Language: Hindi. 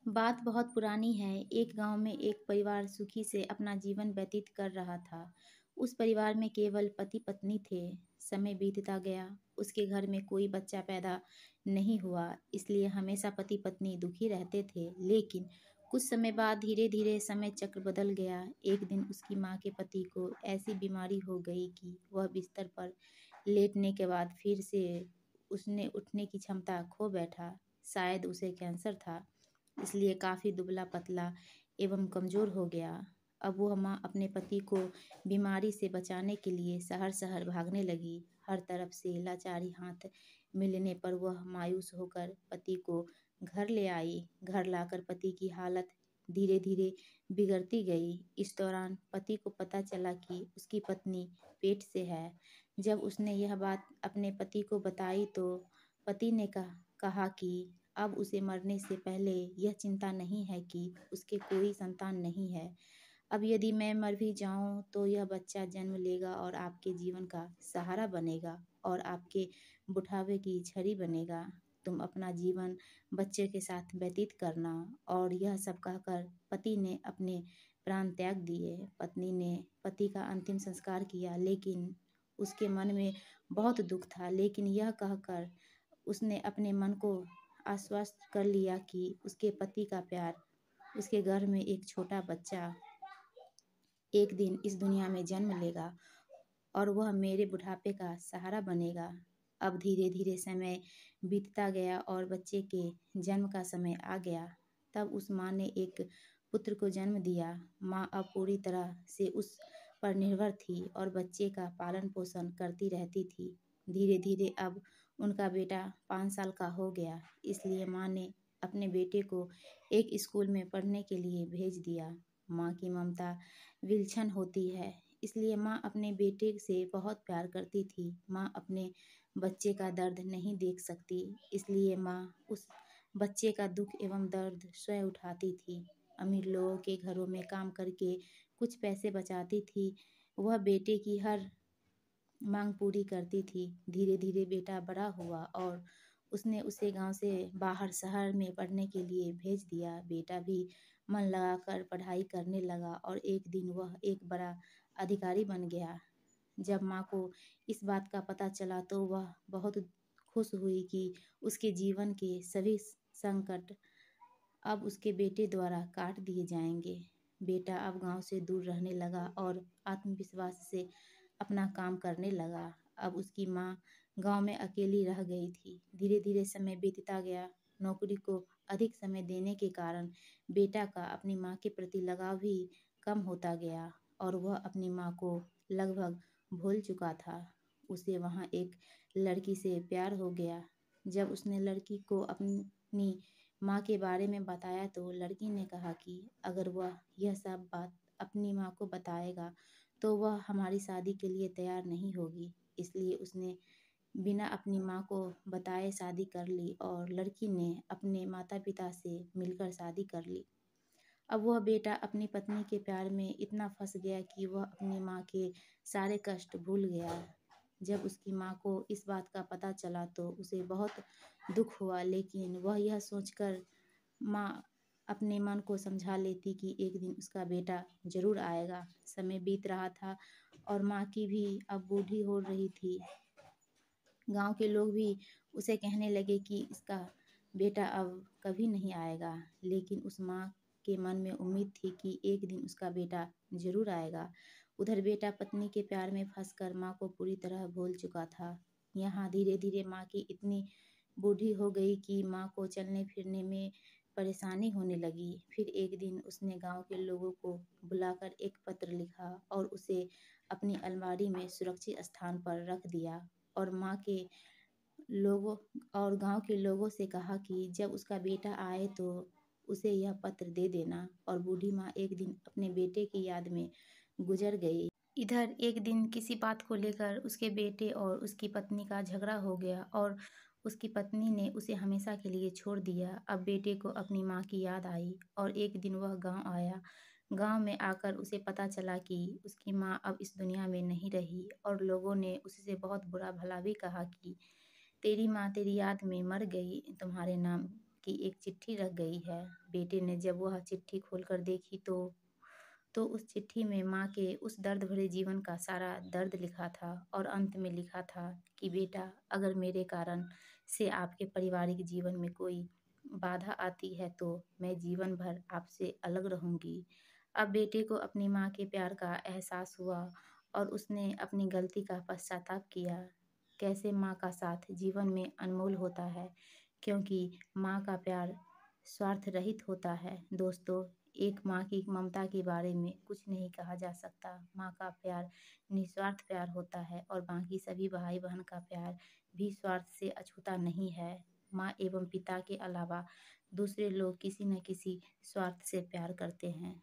बात बहुत पुरानी है। एक गांव में एक परिवार सुखी से अपना जीवन व्यतीत कर रहा था। उस परिवार में केवल पति पत्नी थे। समय बीतता गया, उसके घर में कोई बच्चा पैदा नहीं हुआ, इसलिए हमेशा पति पत्नी दुखी रहते थे। लेकिन कुछ समय बाद धीरे धीरे समय चक्र बदल गया। एक दिन उसकी माँ के पति को ऐसी बीमारी हो गई कि वह बिस्तर पर लेटने के बाद फिर से उसने उठने की क्षमता खो बैठा। शायद उसे कैंसर था, इसलिए काफ़ी दुबला-पतला एवं कमज़ोर हो गया। अब वह माँ अपने पति को बीमारी से बचाने के लिए शहर-शहर भागने लगी। हर तरफ से लाचारी हाथ मिलने पर वह मायूस होकर पति को घर ले आई। घर लाकर पति की हालत धीरे-धीरे बिगड़ती गई। इस दौरान पति को पता चला कि उसकी पत्नी पेट से है। जब उसने यह बात अपने पति को बताई तो पति ने कहा कि अब उसे मरने से पहले यह चिंता नहीं है कि उसके कोई संतान नहीं है। अब यदि मैं मर भी जाऊं तो यह बच्चा जन्म लेगा और आपके जीवन का सहारा बनेगा और आपके बुढ़ापे की छड़ी बनेगा। तुम अपना जीवन बच्चे के साथ व्यतीत करना। और यह सब कहकर पति ने अपने प्राण त्याग दिए। पत्नी ने पति का अंतिम संस्कार किया, लेकिन उसके मन में बहुत दुख था। लेकिन यह कहकर उसने अपने मन को आश्वस्त कर लिया कि उसके पति का प्यार, उसके घर में एक छोटा बच्चा एक दिन इस दुनिया में जन्म लेगा और वह मेरे बुढ़ापे का सहारा बनेगा। अब धीरे धीरे समय बीतता गया और बच्चे के जन्म का समय आ गया। तब उस माँ ने एक पुत्र को जन्म दिया। माँ अब पूरी तरह से उस पर निर्भर थी और बच्चे का पालन पोषण करती रहती थी। धीरे धीरे अब उनका बेटा 5 साल का हो गया, इसलिए माँ ने अपने बेटे को एक स्कूल में पढ़ने के लिए भेज दिया। माँ की ममता विलक्षण होती है, इसलिए माँ अपने बेटे से बहुत प्यार करती थी। माँ अपने बच्चे का दर्द नहीं देख सकती, इसलिए माँ उस बच्चे का दुख एवं दर्द स्वयं उठाती थी। अमीर लोगों के घरों में काम करके कुछ पैसे बचाती थी। वह बेटे की हर मांग पूरी करती थी। धीरे धीरे बेटा बड़ा हुआ और उसने उसे गांव से बाहर शहर में पढ़ने के लिए भेज दिया। बेटा भी मन लगाकर पढ़ाई करने लगा और एक दिन वह एक बड़ा अधिकारी बन गया। जब माँ को इस बात का पता चला तो वह बहुत खुश हुई कि उसके जीवन के सभी संकट अब उसके बेटे द्वारा काट दिए जाएंगे। बेटा अब गांव से दूर रहने लगा और आत्मविश्वास से अपना काम करने लगा। अब उसकी माँ गांव में अकेली रह गई थी। धीरे धीरे समय बीतता गया। नौकरी को अधिक समय देने के कारण बेटा का अपनी माँ के प्रति लगाव भी कम होता गया और वह अपनी माँ को लगभग भूल चुका था। उसे वहाँ एक लड़की से प्यार हो गया। जब उसने लड़की को अपनी माँ के बारे में बताया तो लड़की ने कहा कि अगर वह यह सब बात अपनी माँ को बताएगा तो वह हमारी शादी के लिए तैयार नहीं होगी। इसलिए उसने बिना अपनी माँ को बताए शादी कर ली और लड़की ने अपने माता पिता से मिलकर शादी कर ली। अब वह बेटा अपनी पत्नी के प्यार में इतना फंस गया कि वह अपनी माँ के सारे कष्ट भूल गया। जब उसकी माँ को इस बात का पता चला तो उसे बहुत दुख हुआ, लेकिन वह यह सोचकर माँ अपने मन को समझा लेती कि एक दिन उसका बेटा जरूर आएगा। समय बीत रहा था और माँ की भी अब बूढ़ी हो रही थी। गांव के लोग भी उसे कहने लगे कि इसका बेटा अब कभी नहीं आएगा, लेकिन उस माँ के मन में उम्मीद थी कि एक दिन उसका बेटा जरूर आएगा। उधर बेटा पत्नी के प्यार में फंसकर माँ को पूरी तरह भूल चुका था। यहाँ धीरे धीरे माँ की इतनी बूढ़ी हो गई कि माँ को चलने फिरने में परेशानी होने लगी। फिर एक दिन उसने गांव के लोगों को बुलाकर एक पत्र लिखा और उसे अपनी अलमारी में सुरक्षित स्थान पर रख दिया और माँ के लोगों और गांव के लोगों से कहा कि जब उसका बेटा आए तो उसे यह पत्र दे देना। और बूढ़ी माँ एक दिन अपने बेटे की याद में गुजर गई। इधर एक दिन किसी बात को लेकर उसके बेटे और उसकी पत्नी का झगड़ा हो गया और उसकी पत्नी ने उसे हमेशा के लिए छोड़ दिया। अब बेटे को अपनी माँ की याद आई और एक दिन वह गांव आया। गांव में आकर उसे पता चला कि उसकी माँ अब इस दुनिया में नहीं रही और लोगों ने उससे बहुत बुरा भला भी कहा कि तेरी माँ तेरी याद में मर गई, तुम्हारे नाम कि एक चिट्ठी रख गई है। बेटे ने जब वह चिट्ठी खोलकर देखी तो उस चिट्ठी में माँ के उस दर्द भरे जीवन का सारा दर्द लिखा था और अंत में लिखा था कि बेटा, अगर मेरे कारण से आपके पारिवारिक जीवन में कोई बाधा आती है तो मैं जीवन भर आपसे अलग रहूंगी। अब बेटे को अपनी माँ के प्यार का एहसास हुआ और उसने अपनी गलती का पश्चाताप किया। कैसे माँ का साथ जीवन में अनमोल होता है, क्योंकि माँ का प्यार स्वार्थ रहित होता है। दोस्तों, एक माँ की ममता के बारे में कुछ नहीं कहा जा सकता। माँ का प्यार निस्वार्थ प्यार होता है और बाकी सभी भाई बहन का प्यार भी स्वार्थ से अछूता नहीं है। माँ एवं पिता के अलावा दूसरे लोग किसी न किसी स्वार्थ से प्यार करते हैं।